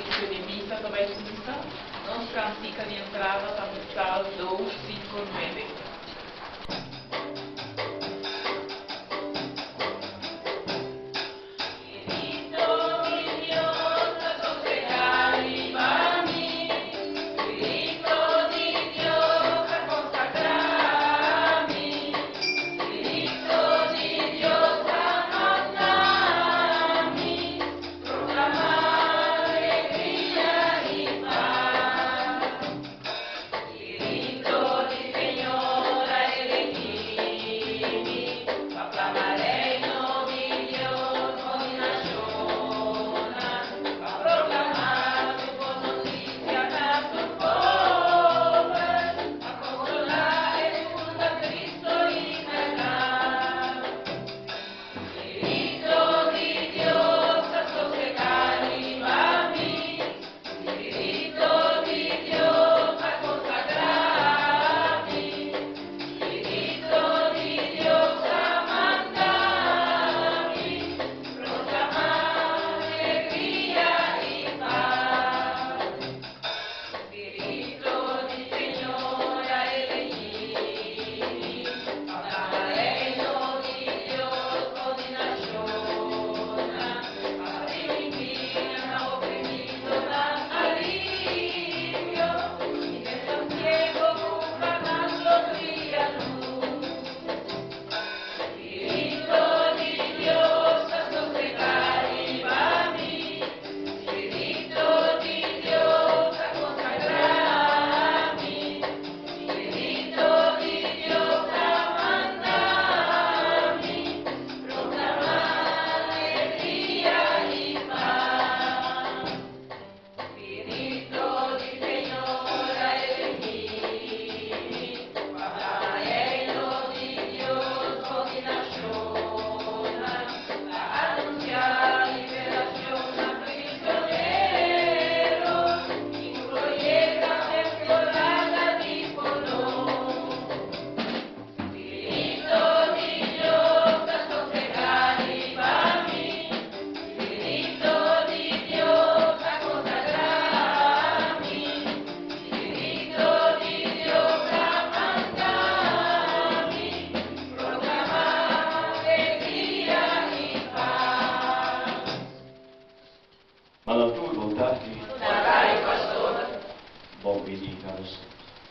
início de missa da Baixista, não se cantica de entrada da missa 259.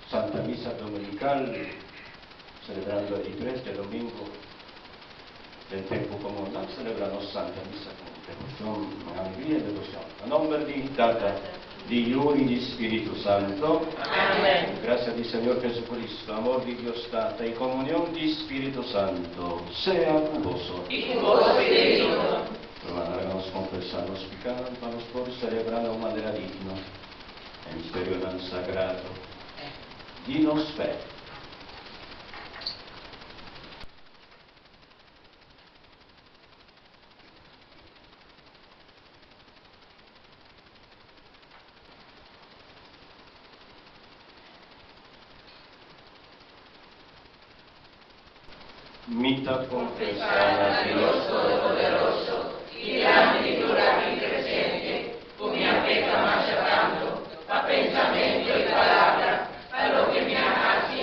Santa Misa Dominical, celebrando el 3 de domingo del tiempo comunal, celebramos Santa Misa con devoción, con alegría y devoción. A nombre di Tata, di Io e di Spirito Santo. Amén. Gracias di Señor Jesucristo, amor di Dios Tata y comunión di Spirito Santo, sea con vosotros. Y con vos, Espíritu. Hermanos, confesamos pecados, vamos por celebrar de manera digna el misterio tan sagrado. Dinos fe. Mitad confesada a Dios Todopoderoso y la figura creciente, con mi afecto más tanto, a pensamiento y palabra, a lo que me hace y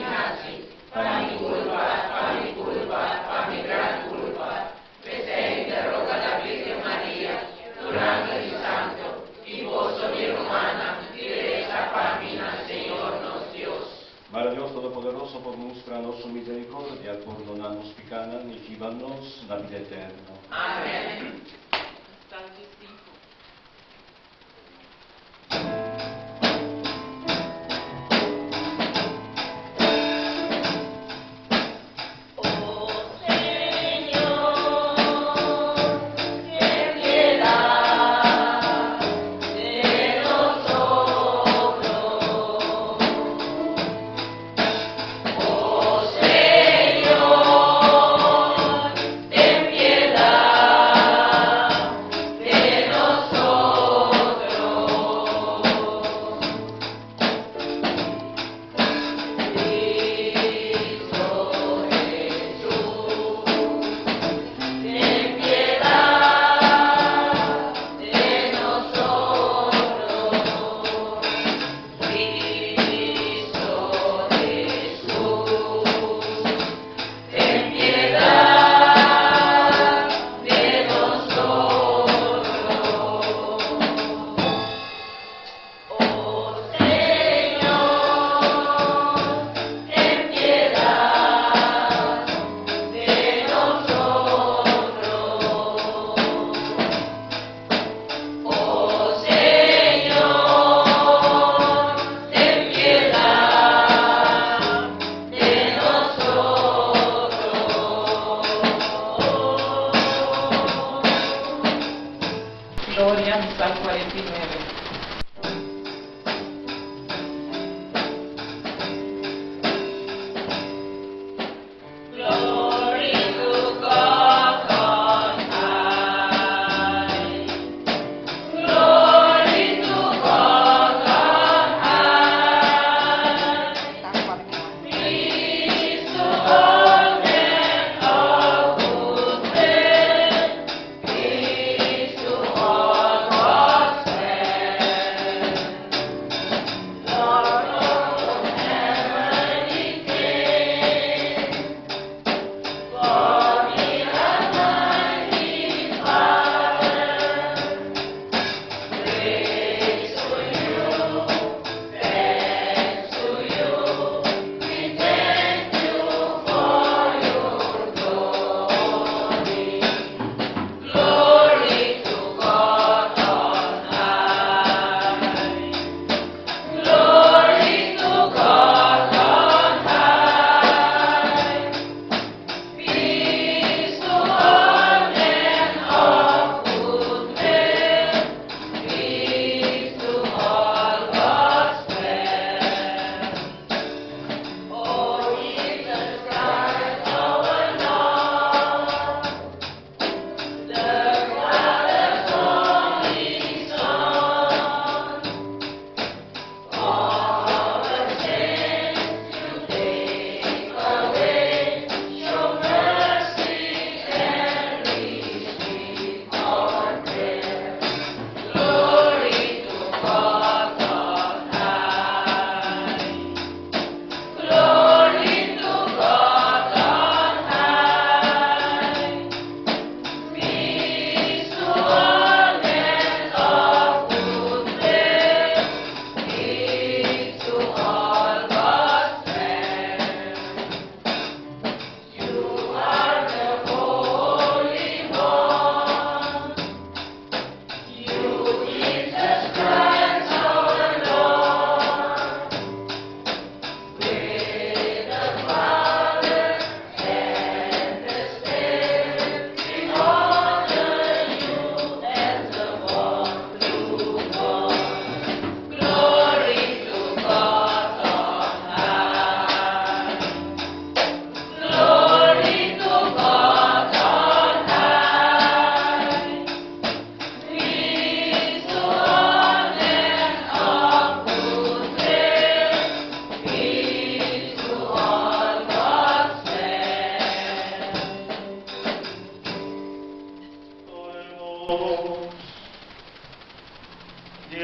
hace, para mi culpa, para mi gran culpa, presente roga la Virgen María, durante el santo, y vos mi hermana, y de esa página, Señor nos Dios. Para Dios Todopoderoso, por mostrarnos su misericordia, perdonarnos pecados y llevarnos la vida eterna. Amén. Ten piedad.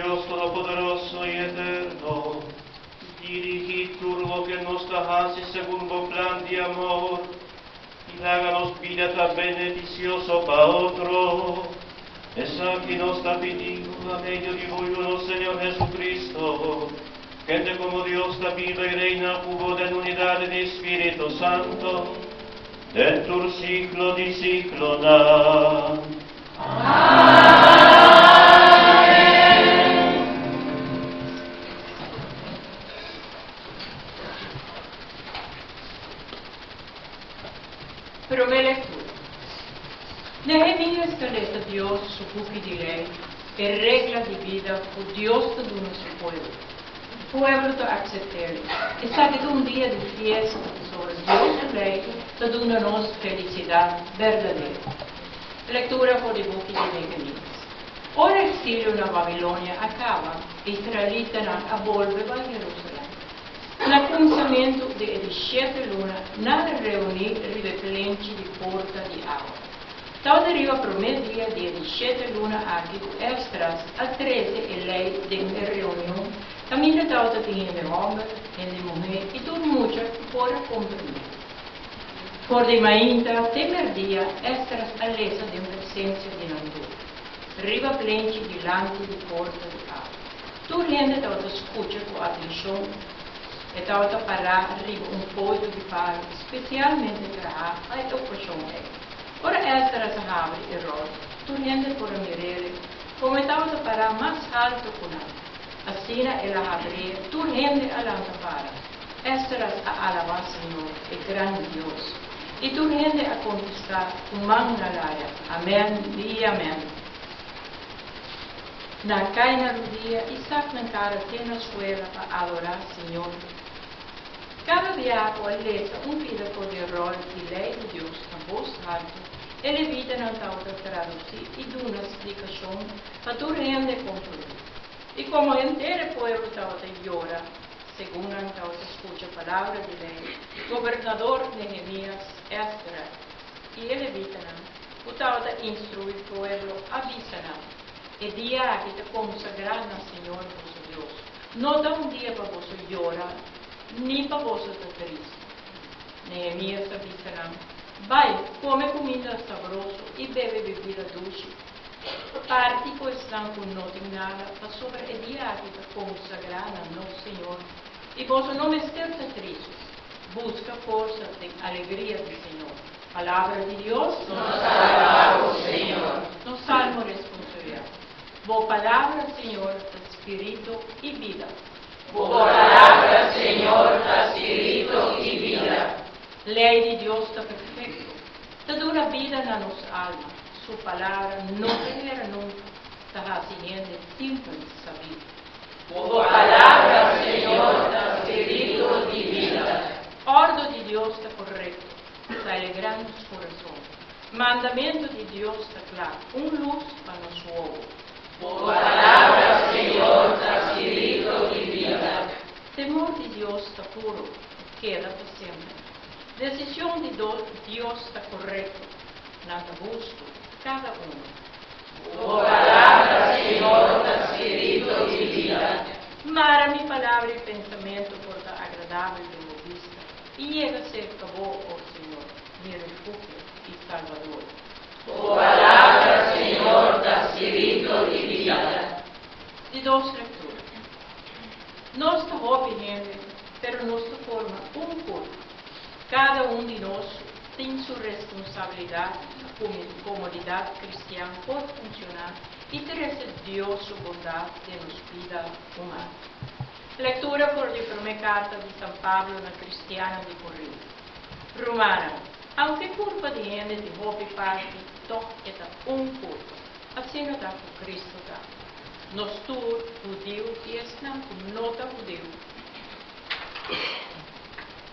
Dios Todopoderoso y Eterno, dirigid lo que nos dejase según vos plan de amor, y háganos vida tan beneficioso para otro. Esa que nos está pidiendo a medio de vuestro Señor Jesucristo, que de como Dios está viva y reina hubo en unidad de Espíritu Santo, dentro siglo de siglo da. Prima lectura. Nehemías estabelece a Dios su buque de ley y regla de vida por Dios de nuestro pueblo. El pueblo te aceptará. Y sabe que un día de fiesta sobre Dios de ley te da-nos felicidad verdadera. Lectura por el buque de Nehemías. Ora el exilio na Babilônia acaba, israelitas a volver a Jerusalém. No pensamento de 17 luna, nada reunir ribeplente de porta de água. Tal deriva primeiro dia de 17 luna aqui, extras, a 13 e lei de uma reunião, caminho tal tinha de homem e de mulher, e tudo muito fora compreender. Por de mainta, temer dia, extras a lesa de uma presença de Nandu. Riba plente delante de porta de água. Tu rende tal escuta com atenção, e tal parar riba pouco de paro, especialmente para a ocasião. Ora esta abre e roda, tu rende por mirare, como tal parar mais alto que ela. Assim ela abre, tu rende a para. Esta a alabar Senhor, e grande Deus. E tu rende a conquistar o mangalaya. Amém e amém. Na caina do dia, Isaac na cara tem na escola para adorar Senhor. Cada viaco alesa vida poderosa de lei de Deus na voz alta, ele vida na tauta traduzir e dá uma explicação para tu rende concluir. E como inteiro povo tauta llora, segundo a tauta escuta a palavra de lei, governador Nehemías Esdras, e ele vida o tauta instrui o povo, avisa e dia que te consagrar na Senhor vosso Deus. Não dá dia para você llorar, nem para você estar triste. Nehemías avisa vai, come comida saborosa e bebe bebida doce. Parte com estão com não tem nada, para sobre o dia que te consagrar na nosso Senhor. E você não esteja triste. Busca força de alegria do Senhor. Palavra de Deus. Nos alabamos, Senhor. No salmo responsorial. Boa palavra, Senhor, de espírito e vida. Boa palavra, Senhor, de espírito e vida. Lei de Deus está perfeito. Te dura vida na nossa alma. Sua palavra não terá nunca. Está haciendo simples saber. Boa palavra, Senhor, de espírito e vida. Ordem de Deus está correto. Está alegrando os corações. Mandamento de Deus está claro. Luz para nosso ovo. Boa palavra, Senhor, de espírito e vida. Temor de Deus está puro, queda para sempre. Decisão de Deus está correta, nada busco, cada um. Boa palavra, Senhor, de espírito e vida. Mara minha palavra e pensamento por da agradável de minha vista, e chega a ser acabou, ó Senhor, meu refúgio e salvador. Boa palavra, Senhor, de espírito e vida. De duas leituras. Nós estamos opinando, pero nós forma corpo. Cada de nós tem sua responsabilidade na comunidade cristã por funcionar e ter Deus sua bondade de nos vida humana. Leitura por a primeira carta de São Pablo na Cristiana de Corinto. Romana, aunque culpa de gente de boa parte, toca corpo. Assim não dá com Cristo dá. Nós todos, judeu e estão com nota judeu.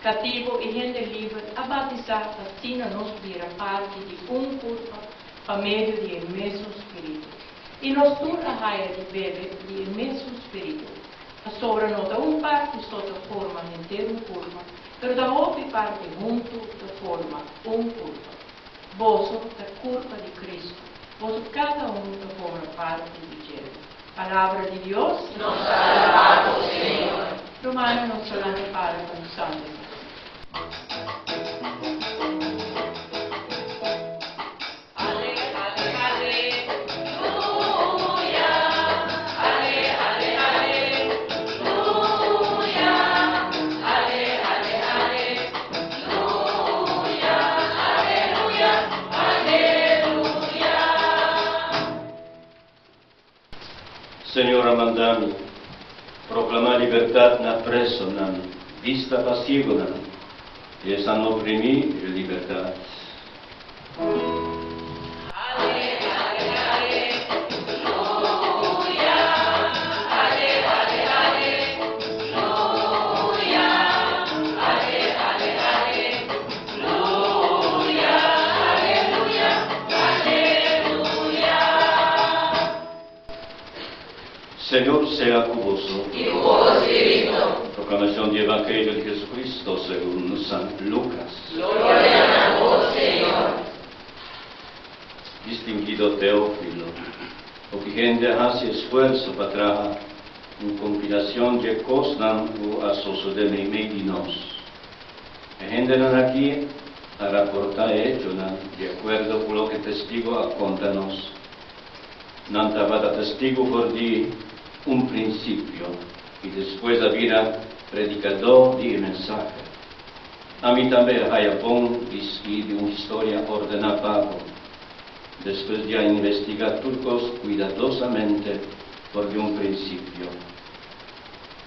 Cativo e gente livre, a batizar assim nos vira parte de corpo para meio de mesmo Espírito. E nós todos a raia de bebe de mesmo Espírito. A sobra nota parte sota forma inteiro corpo, pero da outra parte junto da forma corpo. Vosso da culpa de Cristo, vosso cada da forma parte de Ele. Palabra de Dios. Nos ha alabado, Señor. Romano non solamente parla con sangue. Senhor, mandami proclamar liberdade na presso, na vista passiva, e essa oprimi liberdade. Senhor sea convosco. Y con tu espíritu. Proclamação do Evangelho de Jesus Cristo segundo San Lucas. Gloria a vos, Señor. Distinguido Teófilo, o que gente hace esforço para trazer uma compilação de coisas que a suceder em meio de nós. A gente aqui a rapportar hecho, de acordo com o que testigo conta-nos. Não estava testigo por de princípio e depois a vida predicador de mensagem. A mim também é bom de uma história ordenada, depois de investigar tudo cuidadosamente por de princípio.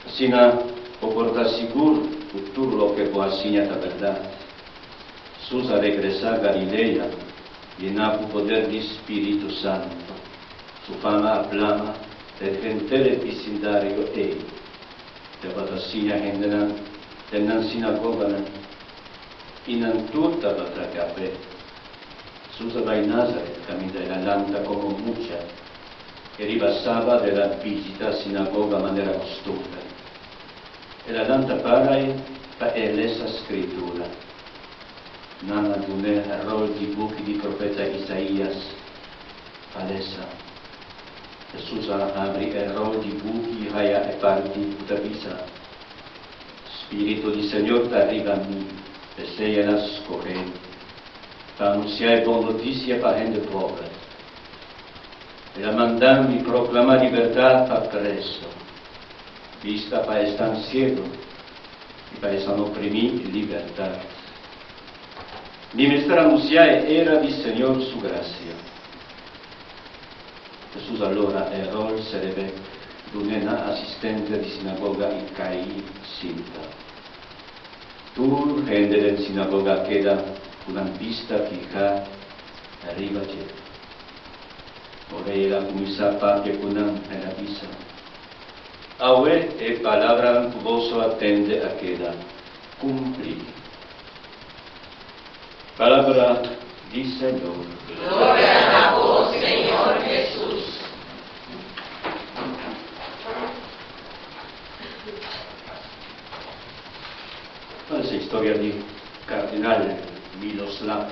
Assim, vou portar seguro tudo o que vou ensinar a verdade. Susa regressar a Galileia e na poder do Espírito Santo. Su fama plama del gentere vecindario e de batasina hendena tenan sinagoga inan tutta batra cape Susa vai Nazareth camina la lanta como mucha e ribassava della visita a sinagoga maniera costumbre e la lanta parai fa l'essa scrittura nana dune rol di buchi di profeta Isaias alessa Jesus abre el rol de buki haya e parti utavisa. Spirito di Signor arriva a mim, e sei nas correndo, para anunciar boa notícia para gente pobre. E a mandar-me proclamar liberdade para preso, vista para estar cego e para estar oprimido liberdade. Mi mestra anunciar era di Signor su grazia. Jesus allora errò sarebbe una assistente di sinagoga in Cai Sinta. Tu gente in sinagoga queda una vista fija arriva a te. Ora era cominciar parte con una visa. Aue e palabra vosso attende a queda cumplir. Palabra di Señor. Gloria a vos, Señor Jesús. Questa è la storia di Cardinale Miloslav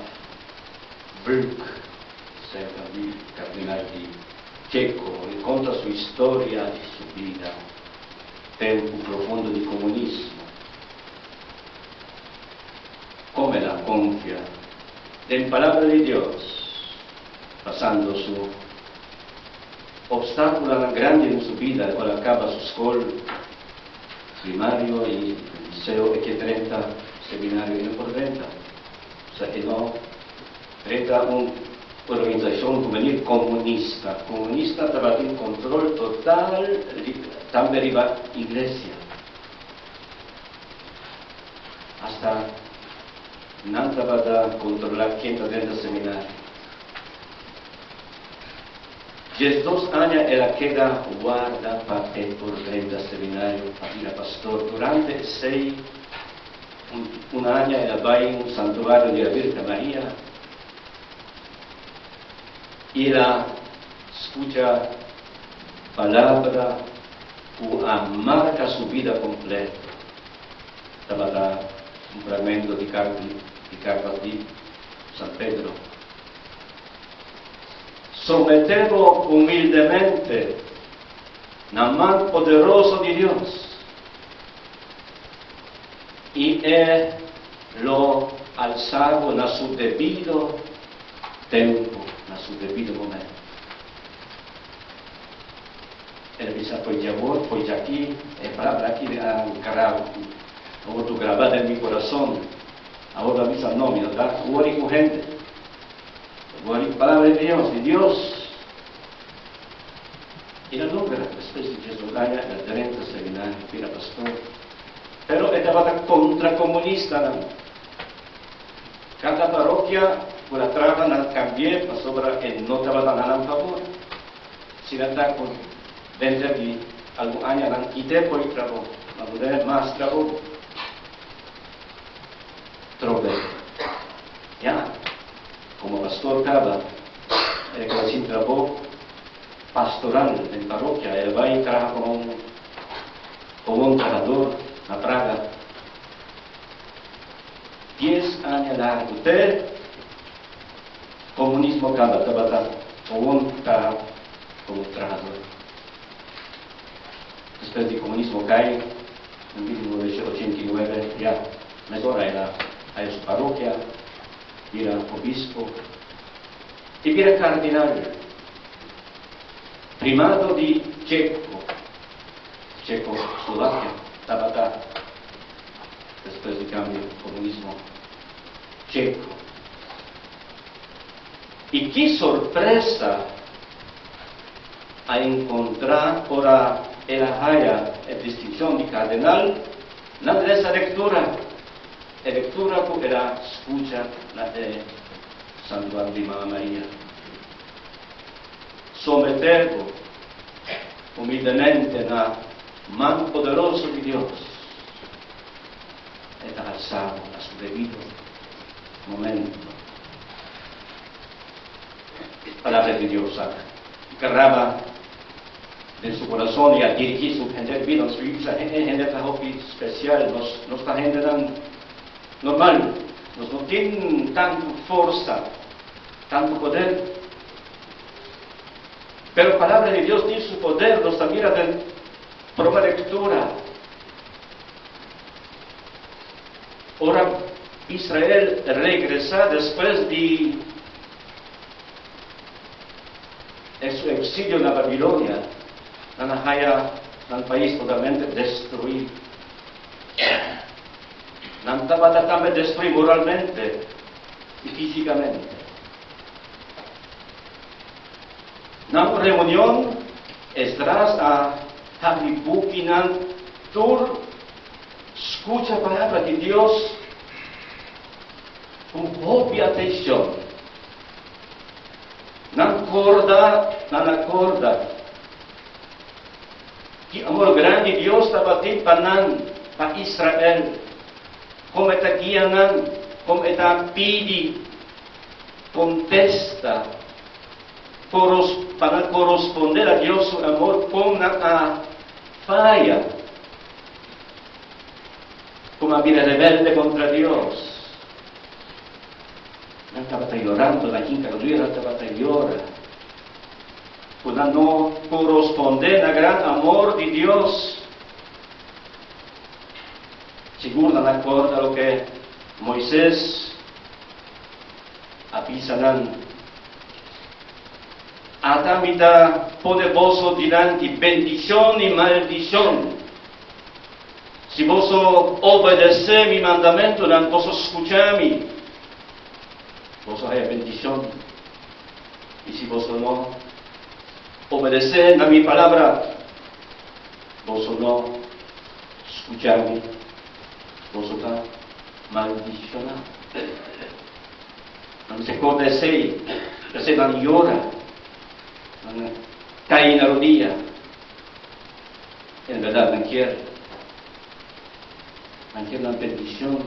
Vlk, il cardinale di Ceco, racconta sua storia e sua vita, tempo profondo di comunismo, come la confia della parola di Dio, passando su ostacoli grandi in sua vita, quando acaba su scuola primario e liceo e che 30 seminario in por 30. E no, 30 un'organizzazione juvenil comunista. Comunista estava in controllo totale, también arriba iglesia. Hasta non estava da controllare 130 seminari. 2 anni era queda guarda para por 30 seminario a pastor. Durante 6 un año era vai in un santuario di Virgen Maria e la escucha palabra que marca su vida completa. Estaba da un fragmento di carta di San Pedro. Sometevo humildemente la mano poderosa de Dios. Y Él lo alzado en su debido tiempo, en su debido momento. Ele disse, foi de amor, foi de aqui, é palavra aqui, outro gravado em meu coração, a outra missa nome, tá? O único gente, o único palavra de Deus. E la logra, después de Jesus ganha el 30 seminario, era pastor. Pero ele estava contra comunista, não? Cada paróquia, por atrás, não cambiou, para sobra, ele não estava dando a favor. Se não está com dentro de algum ano, não quitei por o trabalho, não puder mais trabalho. Trove. Já, como pastor estava, ele que assim trabalho pastoral em paróquia, ele vai entrar como um trabajador na Praga. 10 anos largo, até comunismo acaba, estava como trabajador. Depois do comunismo cai, em 1989, já, mas agora era a sua paróquia, era obispo, e era cardinal, primado de Checoslovaquia, estava depois do cambio do comunismo checo. E que surpresa a encontrar ora ela haya a distinção de cardenal nessa lectura. A lectura que ela escuta na de Santuário de Mamma Maria. Someter-vos humildemente na mão poderosa de Deus. Está alzado a su debido momento. Palabra de Dios agarraba de su corazón y a dirigir su gente de vida. Nuestra gente especial, nuestra gente tan normal, no tienen tanta fuerza, tanto poder. Pero la palabra de Dios tiene su poder, nos mira por una lectura. Ahora Israel regresa después de su exilio en la Babilonia, en un país totalmente destruido. No estaba también destruido moralmente y físicamente. En una reunión, Esdras a Habibukinan Tur escucha la palabra de Dios con obvia atención. No acorda. Que amor grande Dios estaba para Israel. Como está guiando, como está pide, contesta, para corresponder a Dios su amor con una falla. Como a vida rebelde contra Dios. No estaba llorando, la quinta no estaba llorando. Por no corresponder al gran amor de Dios. Seguro no acorda lo que Moisés avisaran. Atamita pone vos delante bendición y maldición. Si vos obedecéis mi mandamento, no vos escucháis, vos hay bendición. Y si vos no obedecéis a mi palabra, vos no escucháis, vos está maldicionado. No se acordéis, se van llora, cae en la rodilla. En verdad no quiere. Ante una bendición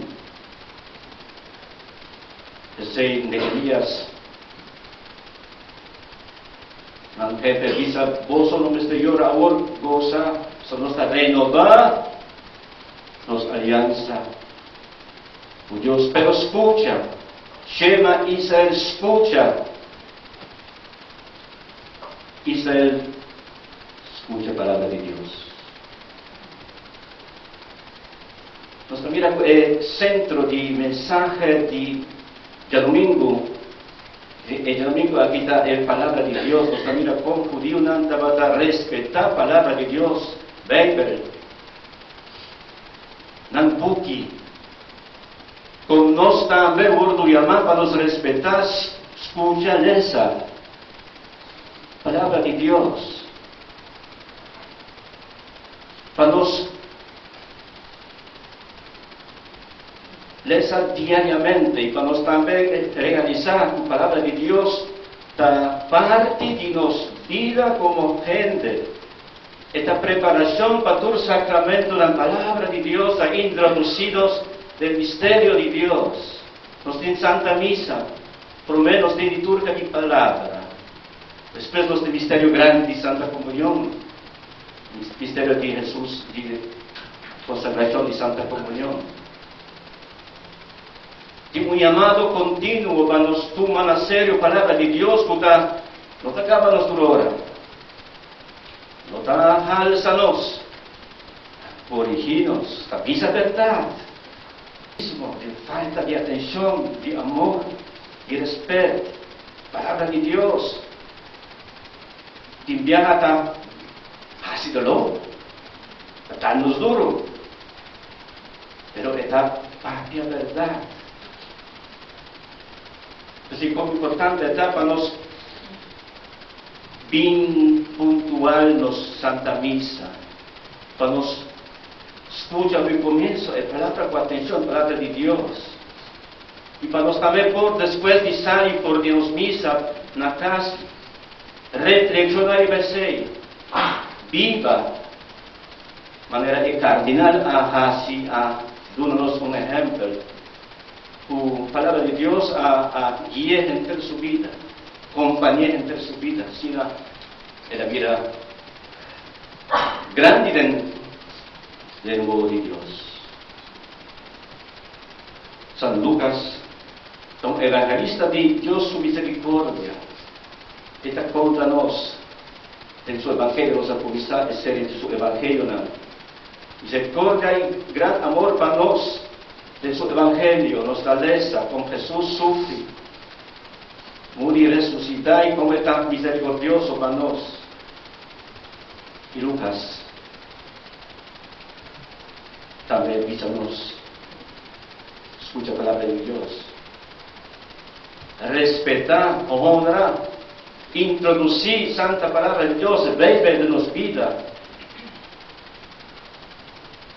de Nehemías, el jefe dice, vos no me estés llorando, ahora goza, solo está renovar nos alianza con Dios. Pero escucha, Shema Israel, escucha. Israel, escucha la palabra de Dios. Nostra mira centro di mensaje di domingo e domingo abita la palabra de Dios. Nostra mira con judío nanta bata respetar la palabra de Dios, Bible, nan buki. Con nos también urdu llamar para nos respetar, escucha esa palabra de Dios. Para nos lesa diariamente y para nos también realizar la palabra de Dios da parte de nos vida como gente. Esta preparación para todo sacramento de la palabra de Dios ha introducidos del misterio de Dios. Nos tiene Santa Misa, por lo menos de liturgia de palabra. Después nos tiene misterio grande de Santa Comunión, misterio de Jesús, de consagración de Santa Comunión. Y un llamado continuo para nos tomar a serio la palabra de Dios, que no te acaba nuestra hora, no te alza-nos, corrigir-nos, avisa a verdade, de falta de atenção, de amor, de respeito, palavra de Deus, de enviar a ácido lobo, a nos duro, pero é a parte da verdade. Assim como importante é para nós bem pontual nos Santa Missa, para nós escuchar no começo a palavra com atenção, a palavra de Deus, e para nós também por depois de sair por Deus Missa na casa, reflexionar e ver viva, maneira é cardinal a dar-nos exemplo. A palavra de Deus a guiar entre sua vida, companhia entre sua vida, assim é a vida grande do novo de Deus. São Lucas, então evangelista de Deus sua misericórdia, está conta-nos em seu evangelho, nossa comissão é ser em seu evangelho, misericórdia e grande amor para nós. De su evangelio nos da lesa como Jesús sufre, morir y resucitar y como es tan misericordioso para nosotros. Y Lucas también dice-nos, escucha la palabra de Dios, respetar, honrar, introducir santa palabra de Dios, vive de nos vida,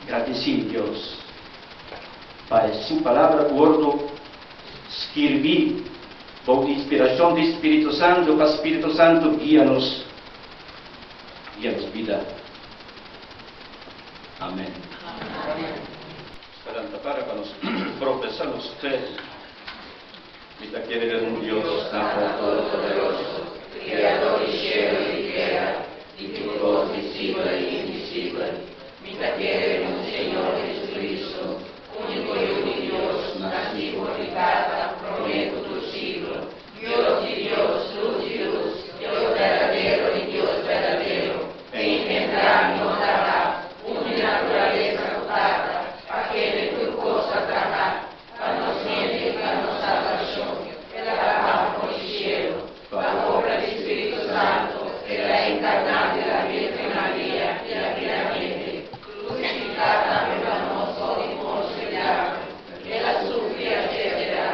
agradecer a Dios. Para sua palavra, gordo, escrevi, por inspiração do Espírito Santo, para o Espírito Santo guia-nos vida. Amém. Esperando para nos professar os três, e da querer um Deus Todo-Poderoso, Criador de céu e terra, de tudo visível e invisível, e da querer um Senhor Jesucristo, único y Dios, nacido y dada, prometo tu siglo, Dios y Dios, luz y luz, Dios verdadero y Dios verdadero, engendrar y nos dará una naturaleza dotada, aquel que tu cosa dará, para nos gente, para nos salvación, el alabado por el cielo, la obra del Espíritu Santo, la encarnada de la Virgen María, y la plenamente, crucificada para nosotros, que la sufría será,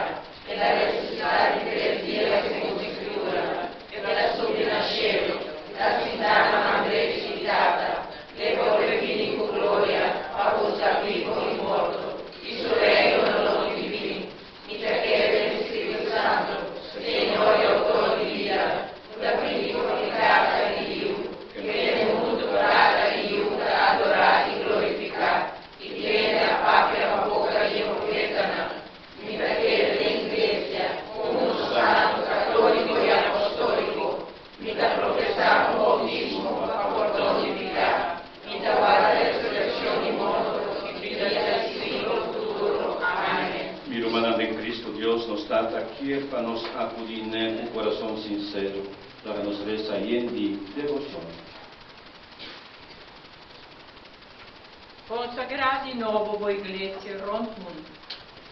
que la resucitar en 3 días según Escritura, que la subir al cielo, la ciudad la madre citada, le volver con gloria a buscar vivo y muerto, y su reino no lo divino, y te quede el Espíritu Santo, Señor y autor de vida, la vivificada de Dios, que viene el mundo para y para adorar y glorificar, y tiene a patria a boca y mira que la Iglesia, como santo, católico y apostólico, mira profesamos bautismo a favor de vida, mira para la resurrección y modo, mira el siglo futuro. Amén. Mi hermana de Cristo, Dios nos da aquí para nos acudir en un corazón sincero, para nos rezar en devoción. Consagra di nuovo voi iglesia rondmundo,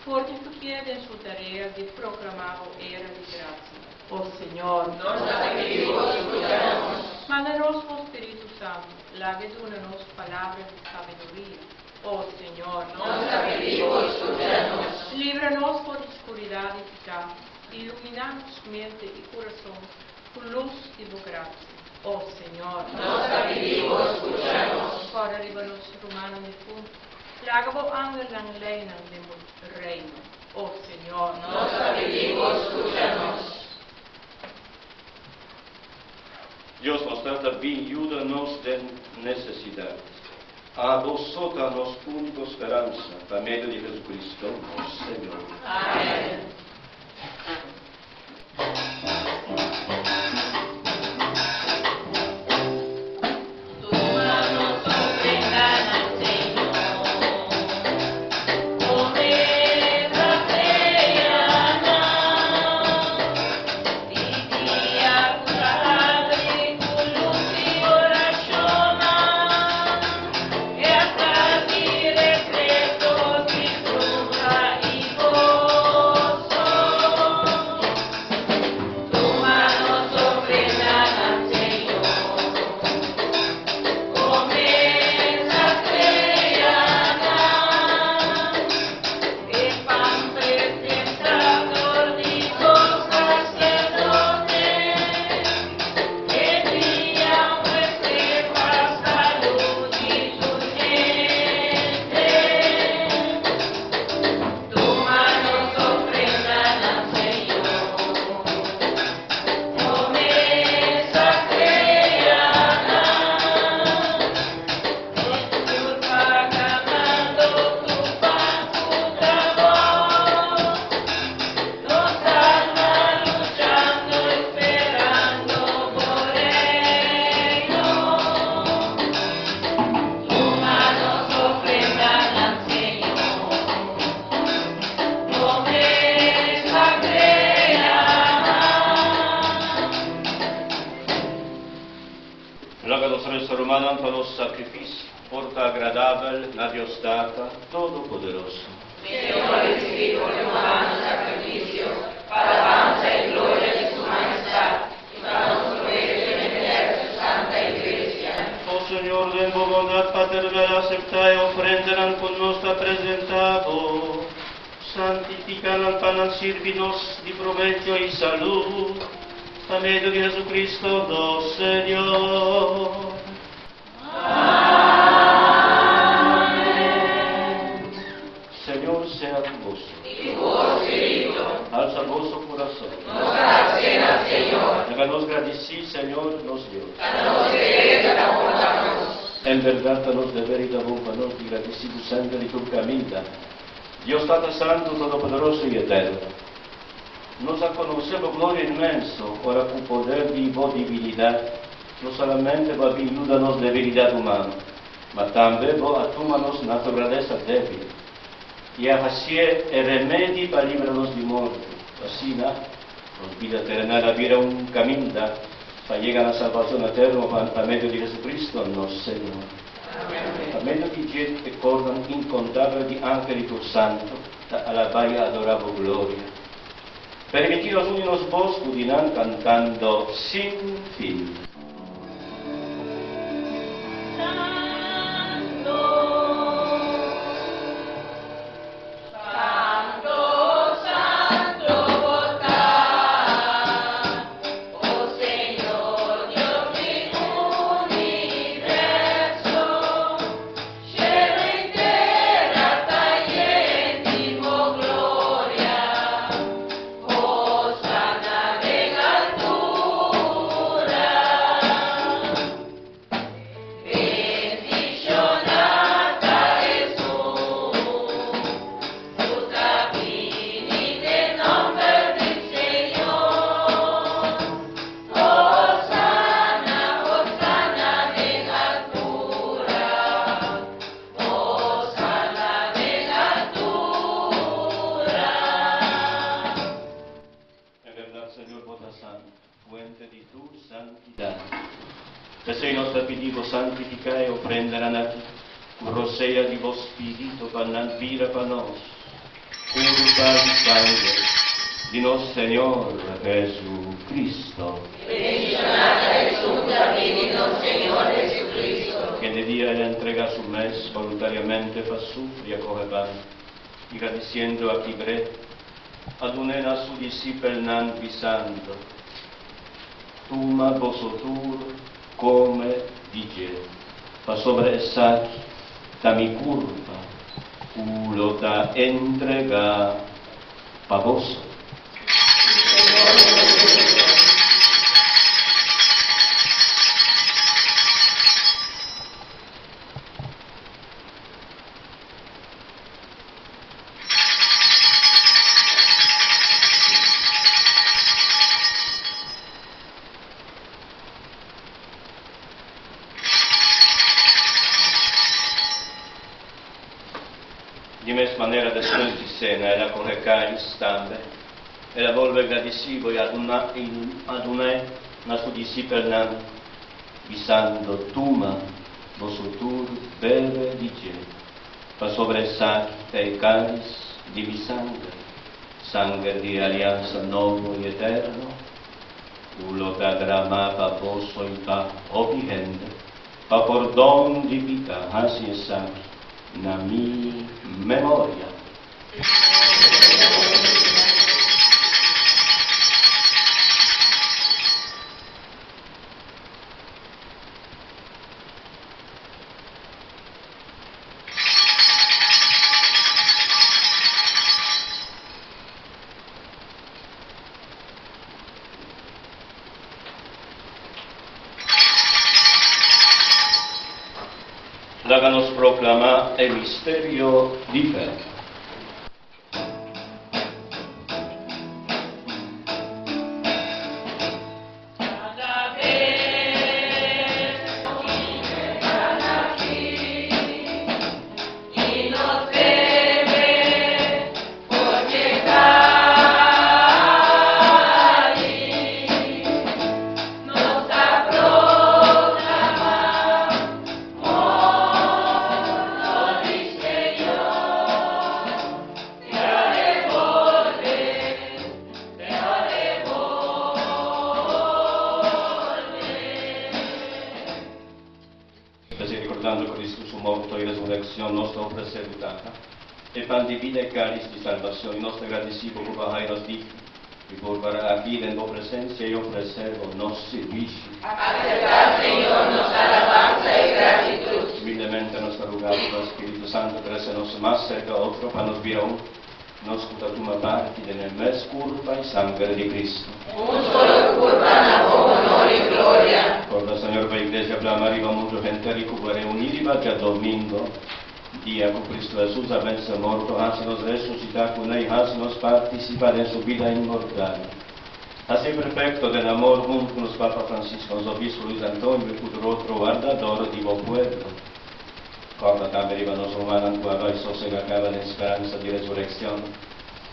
fortifichiere in sua tarea di proclamare era di grazia. O Signor, Nostra vivos, escúchanos. mándanos con Espíritu Santo, lave-nos palabras de sabiduría. Oh Señor, Nostra vivos, escúchanos. líbranos por oscuridad y pecado, iluminanos mente y corazón con luz y tu gracia. Oh Señor, Nostra vivos, escúchanos. para arriba los romanos de punto, lagabo ángel lang leina de reino. Oh Señor, Nostra vivos, escúchanos. Dios nos trata bien, ayúdanos de necesidad. A vosotros nos única esperanza, por medio de Jesucristo, Señor. Amén. Romano los sacrificios, porta agradable a Dios data, Todopoderoso. Señor Espíritu humano sacrificio, para alabanza y gloria de su majestad, y para nuestro beneficio su santa iglesia. Oh Señor, de bondad paternal, acepta y ofrendan con nostra presentado, santifican para servirnos de provecho y salud, a medio de Jesucristo, do Señor. Señor sea con vos. Y tu espíritu, Alza vuestro corazón. nos gracias, Señor. Háganos agradecidos, Señor, nos Dios. Danos creer, aportamos. En verdad, nos deber y da buen nos y agradecido sangre de tu caminta. Dios Tata Santo, Todopoderoso y Eterno. Nos ha conocido gloria inmenso, ahora con poder y divinidad, no solamente va a ayudarnos de debilidad humana, mas también va a tomarnos naturaleza débil. Y así el remedio para librarnos de muerte. Así, nos vida eterna, había un camino para llegar a la salvación eterna por medio de Jesucristo, nuestro Señor. Por medio de gente que corran incontables de ángeles y santos, a la vaya adorable gloria. Permitidos unirnos vos, pudinan cantando sin fin. Deseo nos pedimos santificar y ofrendar a ti, rosea di vos spirito panalvira panos, curva di sangue di nostro Señor Jesucristo. Bendicionata exulta vidi nos Señor Jesucristo. Que ne dia e entrega su mes voluntariamente fa sufri a coge pan, y agradeciendo a Quibre, adunen a su discípulo nan visando, tuma vosotur come dice, fa sobre esa ta mi curva, ulo ta entrega pa vos. Di mes manera después di cena, era correcare stambe, era volve gradisivo e adunai na su disciplina, visando tuma, vosotur beve dice, fa sobre sac e caris di mi sangue di alianza nuovo e eterno, ulo da drama pa vosso in pa obihende, pa por don di vita, hasi e sac, na mi memoria. Háganos proclamar el misterio di fe. Ricordando Cristo su morto e resurrección nostra opera salutata, e pan di vida e caris di salvazione, nostra gradecivo cubahai nos dici, y volver aquí en tu presencia y ofrecerlo nos servici. Aceptar, Señor, nos alabanza y gratitud. Humildemente nos rogamos al Espíritu Santo que nos más cerca a otro para nos vira nos cutatum parte nel mes curva y sangre de Cristo. Un solo curva, honor y gloria. Por la Señor la Iglesia clamarima mucho gente recuperare uniriva già domingo, dia con Cristo Jesús avesse morto, anzi nos resucita con él, anzi nos participa de su vida inmortal. Así perfecto del amor junto con los Papa Francisco, nos obispo Luis Antonio y futuro otro guardador de vos pueblo. Corda tamberiva nos romanan cuando y sosegacaba en esperanza di resurrección.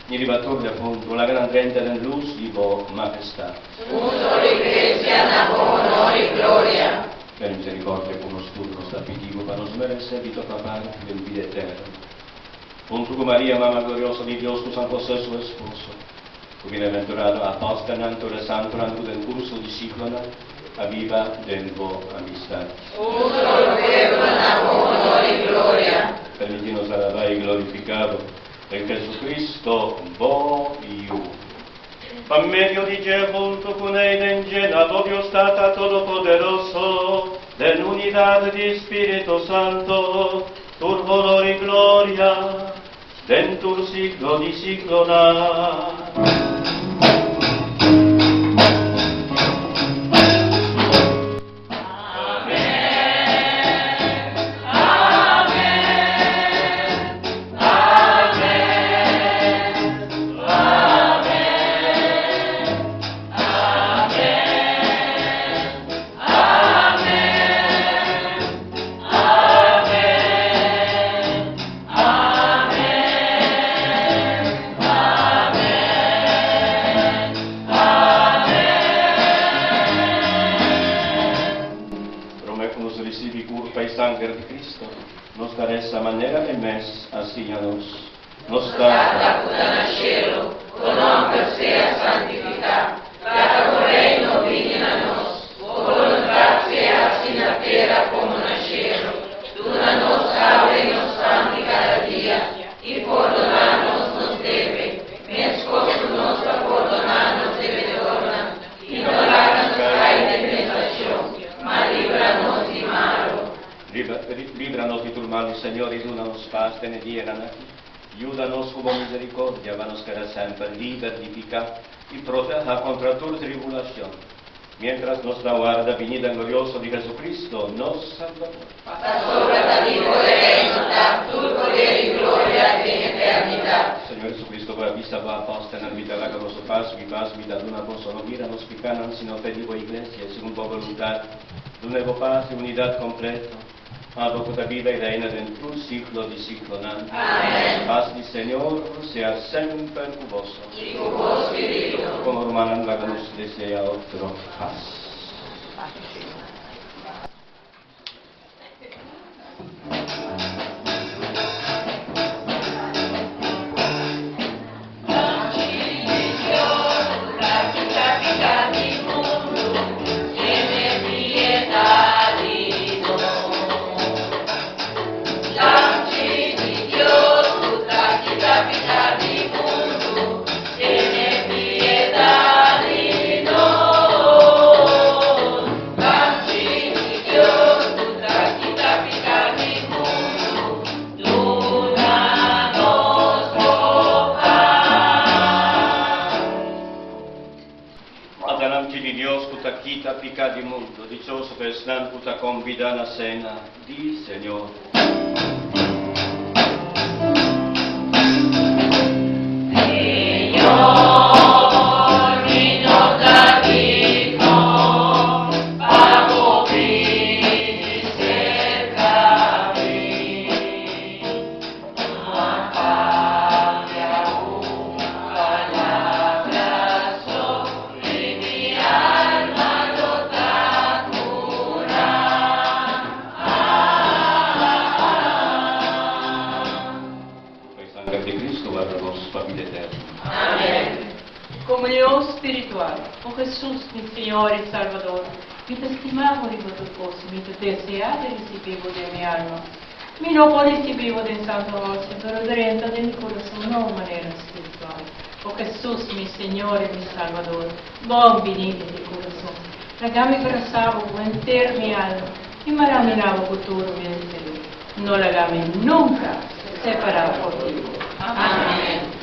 Ni ribaturle appunto la gran rente del luz di vos majestà. Un solo Iglesia, honor y gloria. Per misericordia con lo studio stabilivo, ma non smeresse vita papale del vita eterno. Punto con Maria, mamma gloriosa di Dio, su San José, suo esposo, tu bienaventurato apostananto e santo anche del curso di Ciclona, a viva del vo amistà. Un solo Pedro, honor y gloria. Permitinos alabar y glorificado en Jesucristo, vo iu. A medio di junto con él en llenado Dios Tata Todopoderoso, de unidad di Espíritu Santo, tur honor y gloria, dentur siglo di siglo. nos daressa manera e mes assigna-nos. Nos Data puta nascero, con per sea santificat, data con reino vini a nos, con gratia sin a terra como nascero, duna nos abre nos santi cada dia, e perdonar-nos nos deve, mescosto nos a perdonar-nos deve torna, e non la cae de tentación, ma libra-nos di malo. Líbranos de tu mal, Señor, y dona-nos paz, benedierana. Ayúdanos como misericordia, vanos querer sempre libertificar y proteja contra tu tribulación. Mientras nos aguarda venida gloriosa de Jesucristo, nos Salvador. Hasta sobre ti poder tu poder y gloria en eternidad. Señor Jesucristo, por la vista va posta en la vida la gloriosa paz, mi da una consola, míranos picanan, sino pedivo iglesia, según tu voluntad, de nuevo paz y unidad completa. Advoca vida y reina dentro un siglo de siglo. Amén. Paz del Señor sea siempre con vos. Y con vos, espíritu. Como hermana, la nos desea otro paz. Quita pica di mundo, dichoso que están puta convida na cena, di Señor. Comunión espiritual con Jesús, mi Señor y Salvador, mi testimonio de tu cosa, mi deseo de recibir de mi alma. Mi no puedo recibir de Santo Hostia, pero dentro de mi corazón no de manera espiritual. Oh Jesús, mi Señor y mi Salvador, bom venite de corazón. Lagami corazón, enter mi alma, y maraminavo futuro vencedor. No lagami nunca separado por ti. Amén.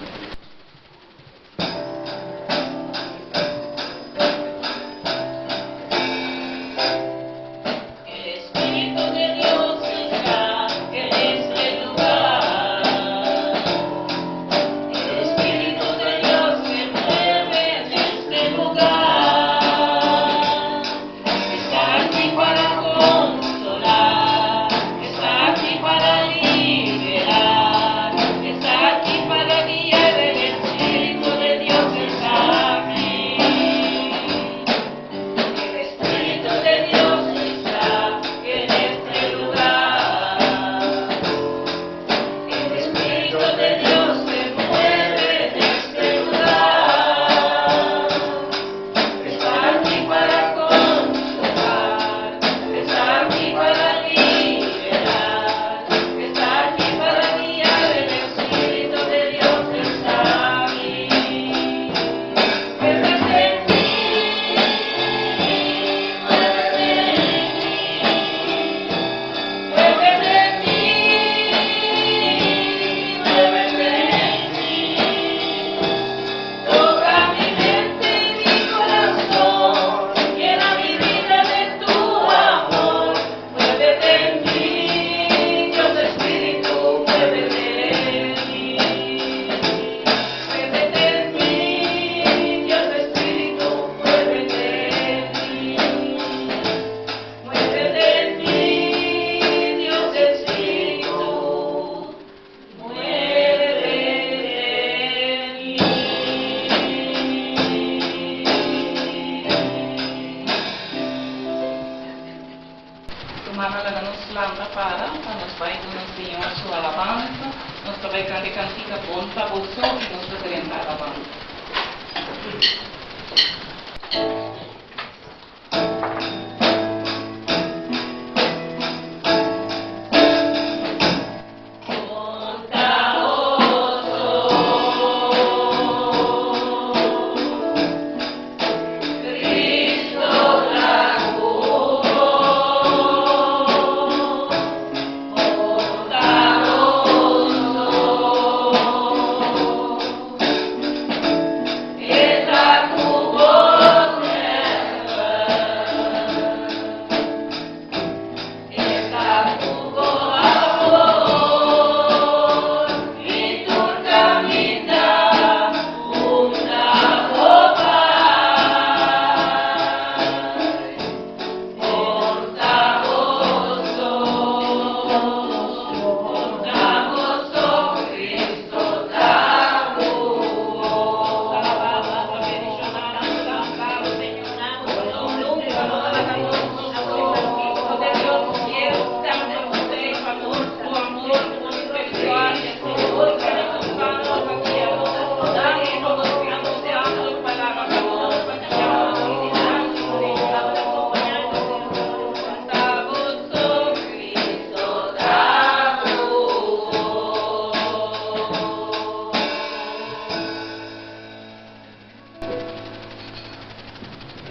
Para liberar, está aquí para guiar. Señor su alabanza, nuestra beca de cantica bon famoso y nos representa alabanza.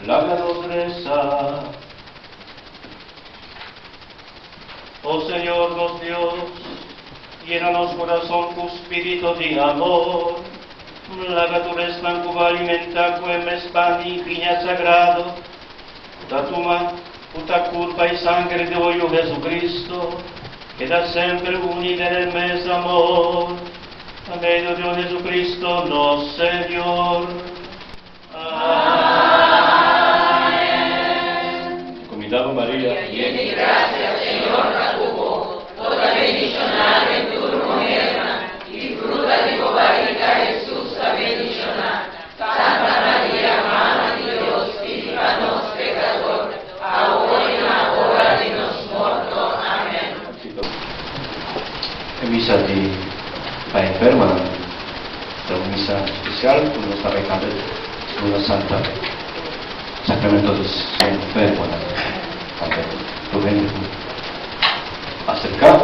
Lábranos reza. Oh Señor, nos Dios, llénanos corazón tu espíritu de amor. Lavatura stanco alimenta come spani piña sagrado. Datuma puta culpa y sangre de hoyo Jesucristo, queda siempre unida en el mes amor. A medio de Jesucristo, no Señor. Convidado María, Llena de gracia, Señor, Jacobo, toda bendicionada en tu mujer, y fruta de tu barriga, Jesús, la bendicionada. Santa María, Madre de Dios, pídanos pecador, ahora y en la hora de nuestra muerte. Amén. en misa de la enferma, de una misa especial, con nuestra recable, con la Santa Sacramento de la enferma, también lo ven acercar,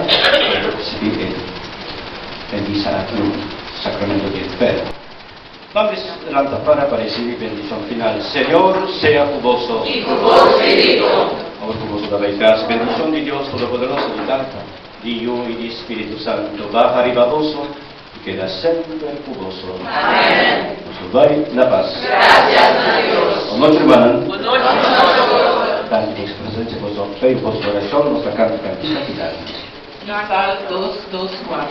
recibir en misa el Sacramento de enfermo. Vamos adelante para recibir bendición final. Señor, sea cuboso. Y tu voz bendito. Ahora cuboso dais gracias. Bendición de Dios Todopoderoso, de Tata, de Hijo y de Espíritu Santo, baja ribadoso y queda siempre cuboso. Amén. Nos doy la paz. Gracias a Dios. Buenas noches, hermana. Buenas noches. Tanto presencia vos fe y vos oración, nuestra cántica final. Sal 224.